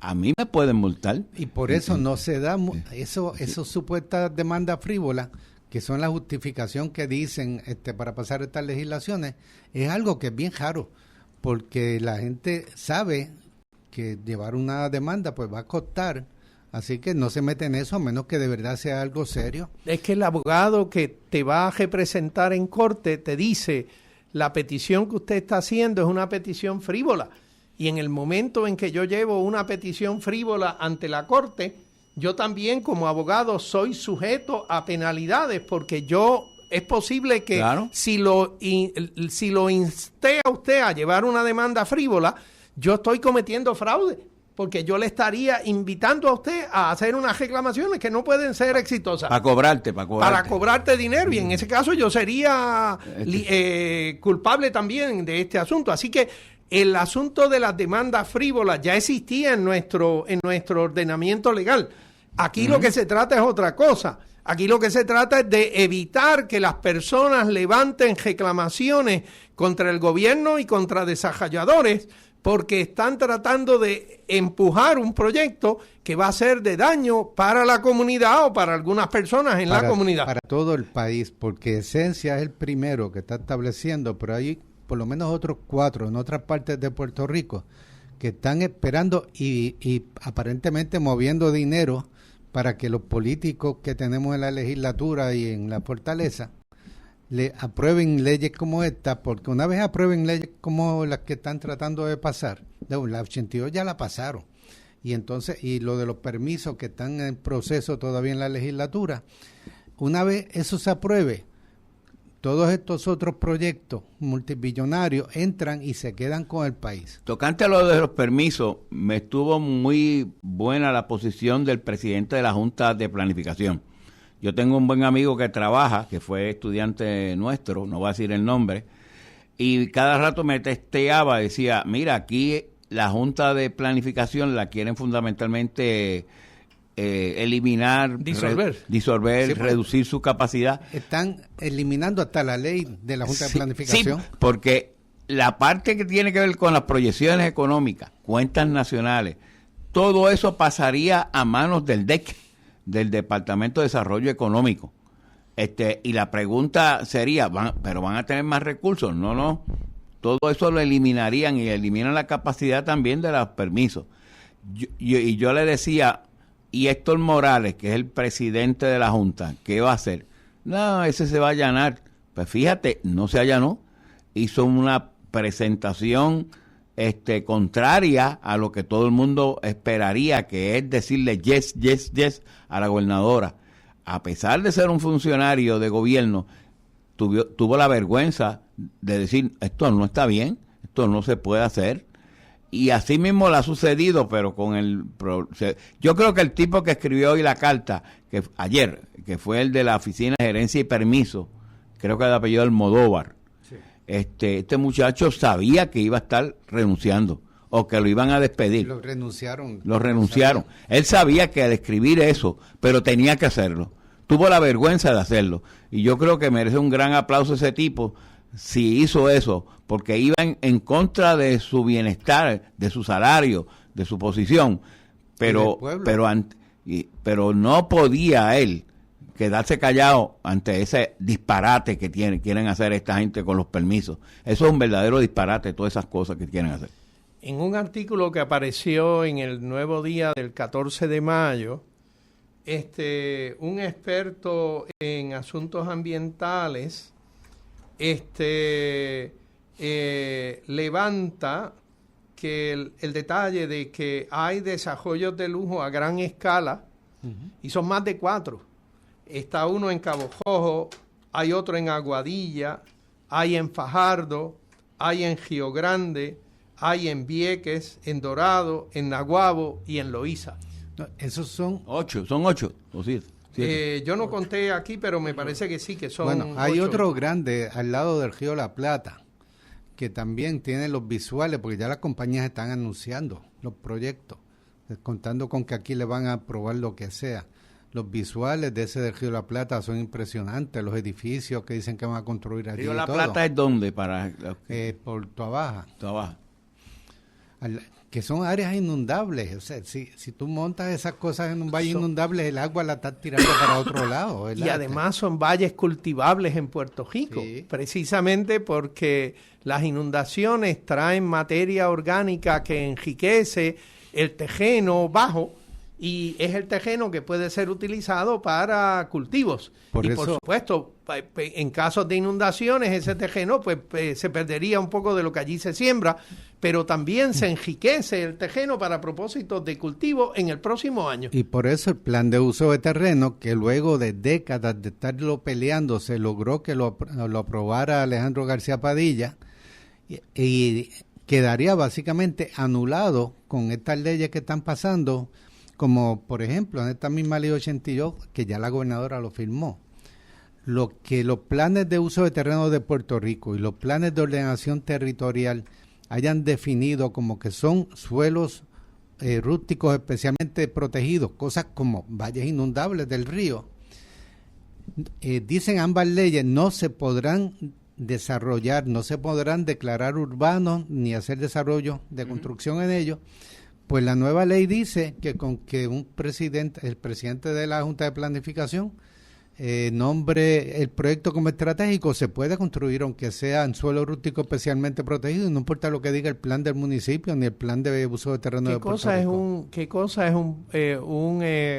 a mí me pueden multar. Y por eso no se da esos supuestas demandas frívolas, que son la justificación que dicen para pasar estas legislaciones, es algo que es bien raro, porque la gente sabe que llevar una demanda pues va a costar, así que no se mete en eso a menos que de verdad sea algo serio. Es que el abogado que te va a representar en corte te dice: la petición que usted está haciendo es una petición frívola, y en el momento en que yo llevo una petición frívola ante la corte, yo también como abogado soy sujeto a penalidades, porque es posible que claro, si lo insté a usted a llevar una demanda frívola, yo estoy cometiendo fraude, porque yo le estaría invitando a usted a hacer unas reclamaciones que no pueden ser exitosas. Para cobrarte dinero, y en ese caso yo sería culpable también de este asunto. Así que el asunto de las demandas frívolas ya existía en nuestro ordenamiento legal. Aquí lo que se trata es otra cosa. Aquí lo que se trata es de evitar que las personas levanten reclamaciones contra el gobierno y contra desarrolladores, porque están tratando de empujar un proyecto que va a ser de daño para la comunidad o para algunas personas en la comunidad. Para todo el país, porque Esencia es el primero que está estableciendo, pero hay por lo menos otros 4 en otras partes de Puerto Rico que están esperando y aparentemente moviendo dinero para que los políticos que tenemos en la legislatura y en la fortaleza le aprueben leyes como esta, porque una vez aprueben leyes como las que están tratando de pasar, la 82 ya la pasaron, y entonces, y lo de los permisos que están en proceso todavía en la legislatura, una vez eso se apruebe, todos estos otros proyectos multibillonarios entran y se quedan con el país. Tocante a lo de los permisos, me estuvo muy buena la posición del presidente de la Junta de Planificación. Yo tengo un buen amigo que trabaja, que fue estudiante nuestro, no voy a decir el nombre, y cada rato me testeaba, decía, mira, aquí la Junta de Planificación la quieren fundamentalmente eliminar, disolver, sí, reducir su capacidad. Están eliminando hasta la ley de la Junta de Planificación. Sí, porque la parte que tiene que ver con las proyecciones económicas, cuentas nacionales, todo eso pasaría a manos del DEC, del Departamento de Desarrollo Económico. Y la pregunta sería, ¿pero van a tener más recursos? No, todo eso lo eliminarían, y eliminan la capacidad también de los permisos. yo le decía, y Héctor Morales, que es el presidente de la Junta, ¿qué va a hacer? No, ese se va a allanar. Pues fíjate, no se allanó. Hizo una presentación contraria a lo que todo el mundo esperaría, que es decirle yes, yes, yes a la gobernadora. A pesar de ser un funcionario de gobierno, tuvo la vergüenza de decir, esto no está bien, esto no se puede hacer. Y así mismo le ha sucedido, pero yo creo que el tipo que escribió hoy la carta, que ayer, que fue el de la Oficina de Gerencia y Permiso, creo que el apellido Almodóvar, sí. Este muchacho sabía que iba a estar renunciando o que lo iban a despedir. Lo renunciaron. Él sabía que al escribir eso, pero tenía que hacerlo. Tuvo la vergüenza de hacerlo. Y yo creo que merece un gran aplauso ese tipo si hizo eso, porque iba en contra de su bienestar, de su salario, de su posición, pero no podía él quedarse callado ante ese disparate que quieren hacer esta gente con los permisos. Eso es un verdadero disparate, todas esas cosas que quieren hacer. En un artículo que apareció en el Nuevo Día del 14 de mayo, un experto en asuntos ambientales levanta que el detalle de que hay desarrollos de lujo a gran escala, y son más de 4. Está uno en Cabo Rojo, hay otro en Aguadilla, hay en Fajardo, hay en Río Grande, hay en Vieques, en Dorado, en Naguabo y en Loíza. No, esos son 8, ¿o 7? Yo no conté aquí, pero me parece que sí, que son. Bueno, hay 8. otro grande al lado del río La Plata, que también tiene los visuales, porque ya las compañías están anunciando los proyectos, contando con que aquí le van a aprobar lo que sea. Los visuales de ese del río La Plata son impresionantes, los edificios que dicen que van a construir allí. ¿Río La Plata es dónde? Por Toabaja. Toabaja. Que son áreas inundables. O sea, si tú montas esas cosas en un valle inundable, el agua la estás tirando para otro lado. Y además son valles cultivables en Puerto Rico, sí. Precisamente porque las inundaciones traen materia orgánica que enriquece el terreno bajo, y es el terreno que puede ser utilizado para cultivos. Por supuesto, en casos de inundaciones, ese terreno se perdería un poco de lo que allí se siembra, pero también se enriquece el terreno para propósitos de cultivo en el próximo año. Y por eso el plan de uso de terreno, que luego de décadas de estarlo peleando, se logró que lo aprobara Alejandro García Padilla, y quedaría básicamente anulado con estas leyes que están pasando, como por ejemplo en esta misma ley 82, que ya la gobernadora lo firmó. Los planes de uso de terreno de Puerto Rico y los planes de ordenación territorial hayan definido como que son suelos rústicos especialmente protegidos, cosas como valles inundables del río. Dicen ambas leyes, no se podrán desarrollar, no se podrán declarar urbanos ni hacer desarrollo de construcción en ellos. Pues la nueva ley dice que con que el presidente de la Junta de Planificación nombre el proyecto como estratégico, se puede construir aunque sea en suelo rústico especialmente protegido, no importa lo que diga el plan del municipio ni el plan de uso de terreno de Puerto Rico. ¿Qué cosa es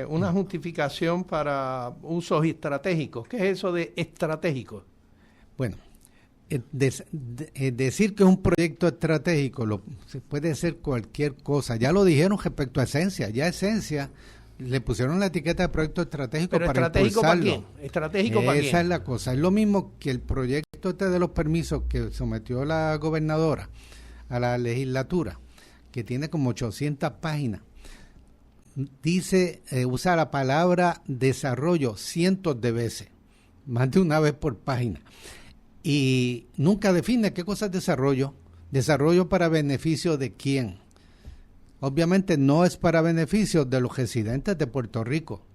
una justificación para usos estratégicos? ¿Qué es eso de estratégico? Bueno, decir que es un proyecto estratégico puede ser cualquier cosa. Ya lo dijeron respecto a Esencia. Ya Esencia le pusieron la etiqueta de proyecto estratégico. ¿Pero para estratégico impulsarlo. para quién? ¿Estratégico para quién? Esa es la cosa. Es lo mismo que el proyecto de los permisos que sometió la gobernadora a la legislatura, que tiene como 800 páginas. Dice, usa la palabra desarrollo cientos de veces, más de una vez por página. Y nunca define qué cosa es desarrollo. ¿Desarrollo para beneficio de quién? Obviamente no es para beneficio de los residentes de Puerto Rico.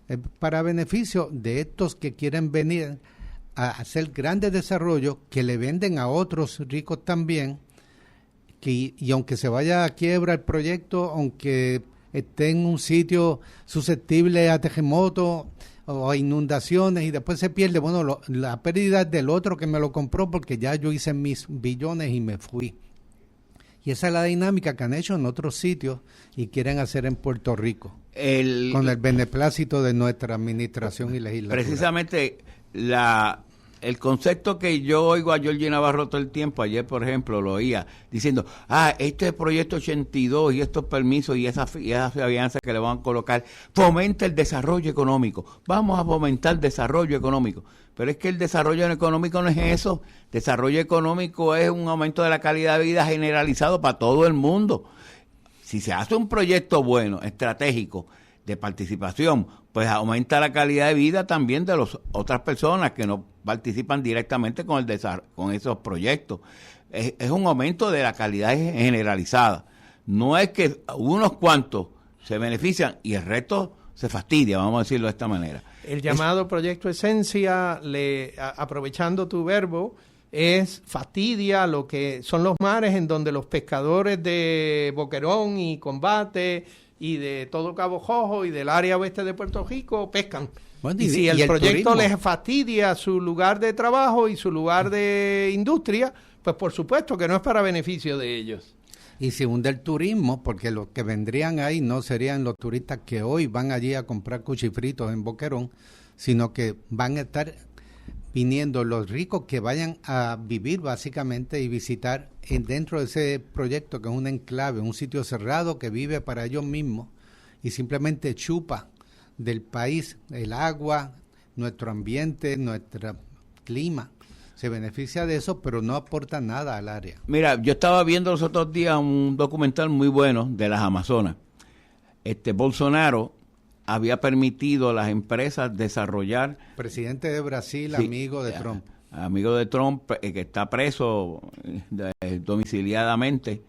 Es para beneficio de estos que quieren venir a hacer grandes desarrollos que le venden a otros ricos también. Y aunque se vaya a quiebra el proyecto, aunque esté en un sitio susceptible a terremotos o a inundaciones y después se pierde, bueno, la pérdida es del otro que me lo compró porque ya yo hice mis billones y me fui. Y esa es la dinámica que han hecho en otros sitios y quieren hacer en Puerto Rico, con el beneplácito de nuestra administración y legislatura. Precisamente el concepto que yo oigo a Georgie Navarro todo el tiempo, ayer por ejemplo lo oía diciendo, este proyecto 82 y estos permisos y esa fianza que le van a colocar, fomenta el desarrollo económico, vamos a fomentar el desarrollo económico, pero es que el desarrollo económico no es eso, desarrollo económico es un aumento de la calidad de vida generalizado para todo el mundo. Si se hace un proyecto bueno, estratégico, de participación, pues aumenta la calidad de vida también de las otras personas que no participan directamente con esos proyectos. Es un aumento de la calidad generalizada. No es que unos cuantos se benefician y el resto se fastidia, vamos a decirlo de esta manera. El llamado Proyecto Esencia, aprovechando tu verbo, es fastidia lo que son los mares en donde los pescadores de Boquerón y Combate y de todo Cabo Jojo y del área oeste de Puerto Rico pescan. Bueno, y si el proyecto turismo les fastidia su lugar de trabajo y su lugar de industria, pues por supuesto que no es para beneficio de ellos. Y se hunde el turismo, porque los que vendrían ahí no serían los turistas que hoy van allí a comprar cuchifritos en Boquerón, sino que van a estar viniendo los ricos que vayan a vivir básicamente y visitar dentro de ese proyecto, que es un enclave, un sitio cerrado que vive para ellos mismos y simplemente chupa del país el agua, nuestro ambiente, nuestro clima. Se beneficia de eso, pero no aporta nada al área. Mira, yo estaba viendo los otros días un documental muy bueno de las Amazonas. Bolsonaro había permitido a las empresas desarrollar... Presidente de Brasil, sí, amigo de Trump. Amigo de Trump, que está preso domiciliadamente.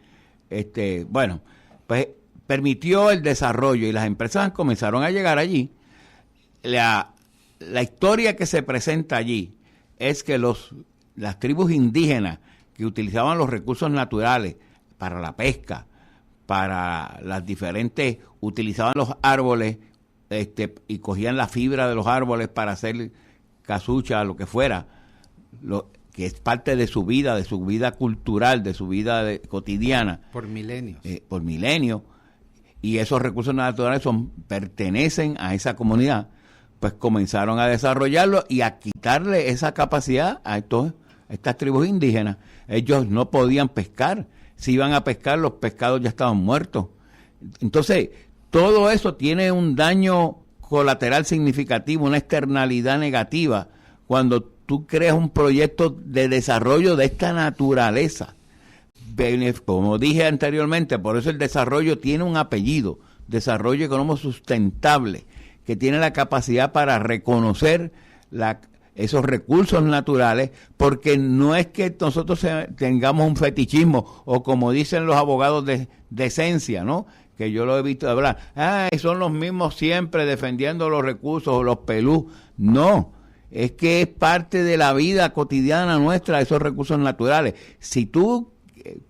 Bueno, pues permitió el desarrollo y las empresas comenzaron a llegar allí. La historia que se presenta allí es que las tribus indígenas que utilizaban los recursos naturales para la pesca, para las diferentes, utilizaban los árboles y cogían la fibra de los árboles para hacer casucha, lo que fuera, que es parte de su vida cultural, de su vida cotidiana. Por milenios. Por milenios. Y esos recursos naturales pertenecen a esa comunidad. Pues comenzaron a desarrollarlo y a quitarle esa capacidad a estas tribus indígenas. Ellos no podían pescar. Si iban a pescar, los pescados ya estaban muertos. Entonces, todo eso tiene un daño colateral significativo, una externalidad negativa, cuando tú creas un proyecto de desarrollo de esta naturaleza. Como dije anteriormente, por eso el desarrollo tiene un apellido, desarrollo económico sustentable, que tiene la capacidad para reconocer esos recursos naturales, porque no es que nosotros tengamos un fetichismo, o como dicen los abogados de esencia, ¿no?, que yo lo he visto hablar, son los mismos siempre defendiendo los recursos o los pelús. No, es que es parte de la vida cotidiana nuestra esos recursos naturales. Si tú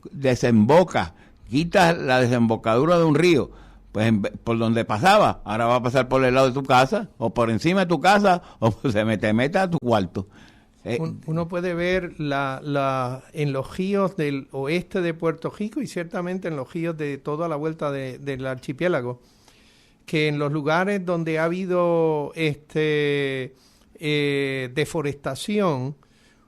desembocas, quitas la desembocadura de un río, pues por donde pasaba, ahora va a pasar por el lado de tu casa, o por encima de tu casa, o te mete a tu cuarto. Uno puede ver en los ríos del oeste de Puerto Rico y ciertamente en los ríos de toda la vuelta del archipiélago, que en los lugares donde ha habido deforestación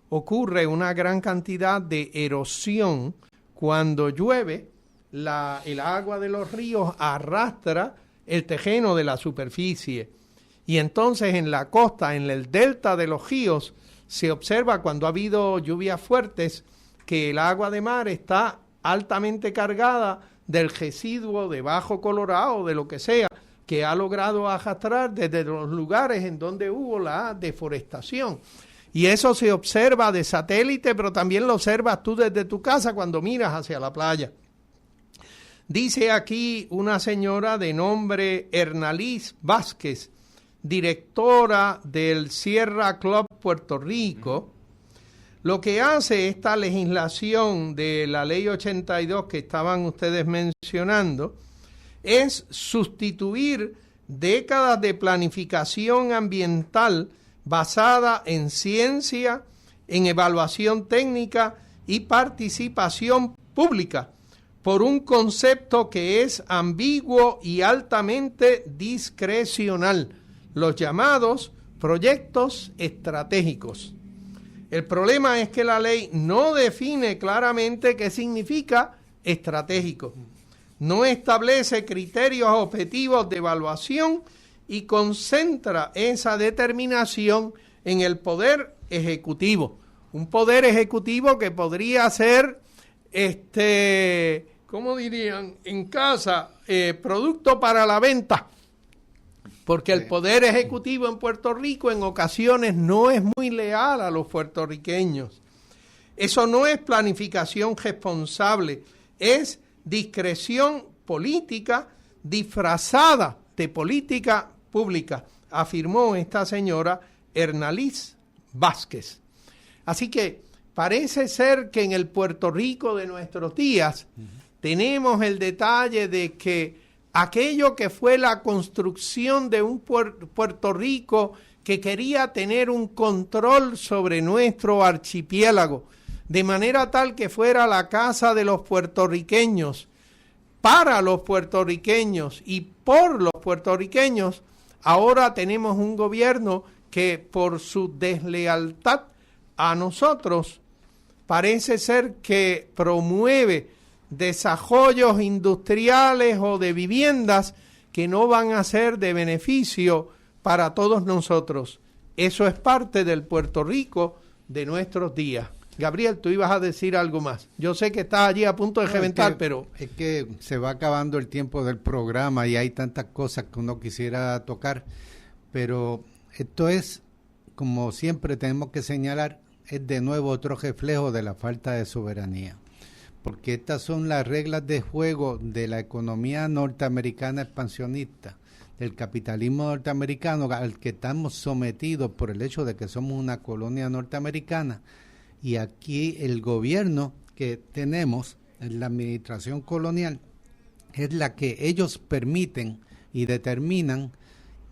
ocurre una gran cantidad de erosión. Cuando llueve, el agua de los ríos arrastra el terreno de la superficie y entonces en la costa, en el delta de los ríos, se observa cuando ha habido lluvias fuertes que el agua de mar está altamente cargada del residuo de bajo colorado, de lo que sea, que ha logrado arrastrar desde los lugares en donde hubo la deforestación. Y eso se observa de satélite, pero también lo observas tú desde tu casa cuando miras hacia la playa. Dice aquí una señora de nombre Hernalís Vázquez, directora del Sierra Club Puerto Rico. Lo que hace esta legislación de la Ley 82 que estaban ustedes mencionando es sustituir décadas de planificación ambiental basada en ciencia, en evaluación técnica y participación pública por un concepto que es ambiguo y altamente discrecional, los llamados proyectos estratégicos. El problema es que la ley no define claramente qué significa estratégico, no establece criterios objetivos de evaluación y concentra esa determinación en el poder ejecutivo. Un poder ejecutivo que podría ser, ¿cómo dirían? En casa, producto para la venta. Porque el poder ejecutivo en Puerto Rico en ocasiones no es muy leal a los puertorriqueños. Eso no es planificación responsable, es discreción política disfrazada de política pública, afirmó esta señora Hernaliz Vázquez. Así que parece ser que en el Puerto Rico de nuestros días tenemos el detalle de que aquello que fue la construcción de un Puerto Rico que quería tener un control sobre nuestro archipiélago, de manera tal que fuera la casa de los puertorriqueños, para los puertorriqueños y por los puertorriqueños, ahora tenemos un gobierno que por su deslealtad a nosotros parece ser que promueve desarrollos industriales o de viviendas que no van a ser de beneficio para todos nosotros. Eso es parte del Puerto Rico de nuestros días. Gabriel, tú ibas a decir algo más. Yo sé que estás allí a punto de reventar, pero... Es que se va acabando el tiempo del programa y hay tantas cosas que uno quisiera tocar, pero esto es, como siempre tenemos que señalar, es de nuevo otro reflejo de la falta de soberanía. Porque estas son las reglas de juego de la economía norteamericana expansionista, del capitalismo norteamericano al que estamos sometidos por el hecho de que somos una colonia norteamericana. Y aquí el gobierno que tenemos, en la administración colonial, es la que ellos permiten y determinan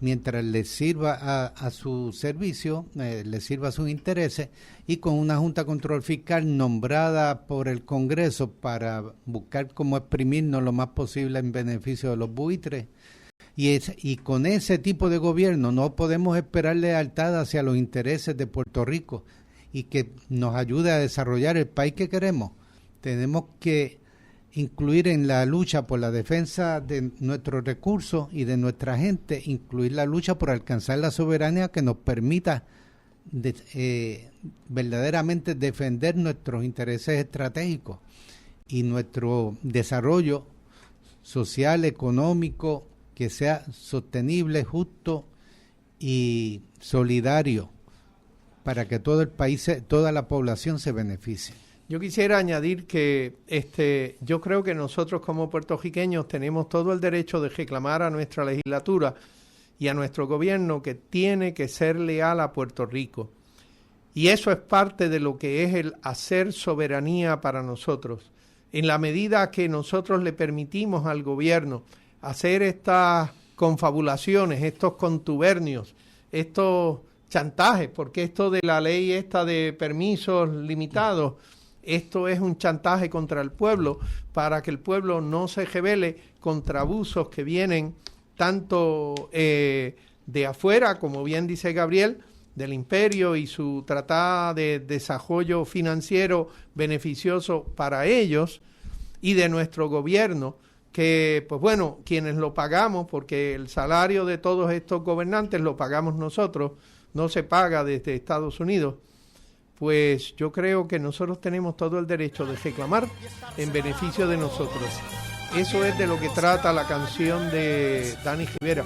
mientras les sirva a su servicio, les sirva a sus intereses, y con una Junta de Control Fiscal nombrada por el Congreso para buscar cómo exprimirnos lo más posible en beneficio de los buitres. Y con ese tipo de gobierno no podemos esperar lealtad hacia los intereses de Puerto Rico y que nos ayude a desarrollar el país que queremos. Tenemos que incluir en la lucha por la defensa de nuestros recursos y de nuestra gente, incluir la lucha por alcanzar la soberanía que nos permita verdaderamente defender nuestros intereses estratégicos y nuestro desarrollo social, económico, que sea sostenible, justo y solidario para que todo el país, toda la población se beneficie. Yo quisiera añadir que yo creo que nosotros como puertorriqueños tenemos todo el derecho de reclamar a nuestra legislatura y a nuestro gobierno que tiene que ser leal a Puerto Rico. Y eso es parte de lo que es el hacer soberanía para nosotros. En la medida que nosotros le permitimos al gobierno hacer estas confabulaciones, estos contubernios, estos chantajes, porque esto de la ley esta de permisos limitados, esto es un chantaje contra el pueblo para que el pueblo no se rebele contra abusos que vienen tanto de afuera, como bien dice Gabriel, del imperio y su tratado de desarrollo financiero beneficioso para ellos, y de nuestro gobierno, que, pues bueno, quienes lo pagamos, porque el salario de todos estos gobernantes lo pagamos nosotros, no se paga desde Estados Unidos. Pues yo creo que nosotros tenemos todo el derecho de reclamar en beneficio de nosotros. Eso es de lo que trata la canción de Dani Rivera.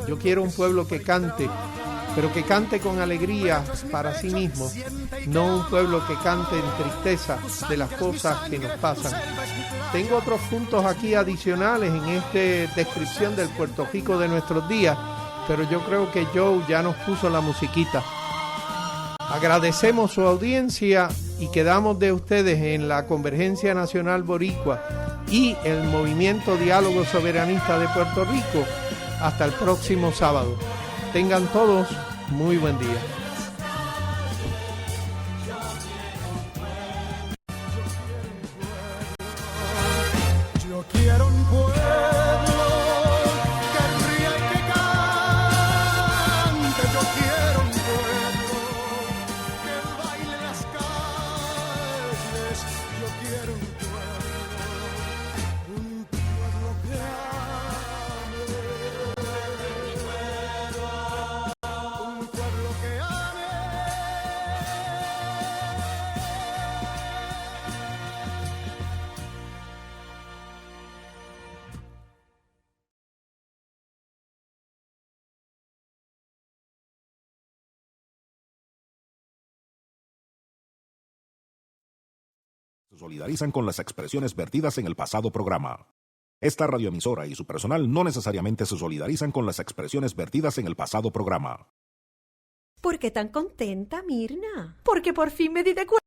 Yo quiero un pueblo que cante, pero que cante con alegría para sí mismo, no un pueblo que cante en tristeza de las cosas que nos pasan. Tengo otros puntos aquí adicionales en esta descripción del Puerto Rico de nuestros días, pero yo creo que Joe ya nos puso la musiquita. Agradecemos su audiencia y quedamos de ustedes en la Convergencia Nacional Boricua y el Movimiento Diálogo Soberanista de Puerto Rico hasta el próximo sábado. Tengan todos muy buen día. Se solidarizan con las expresiones vertidas en el pasado programa. Esta radioemisora y su personal no necesariamente se solidarizan con las expresiones vertidas en el pasado programa. ¿Por qué tan contenta, Mirna? Porque por fin me di de cuenta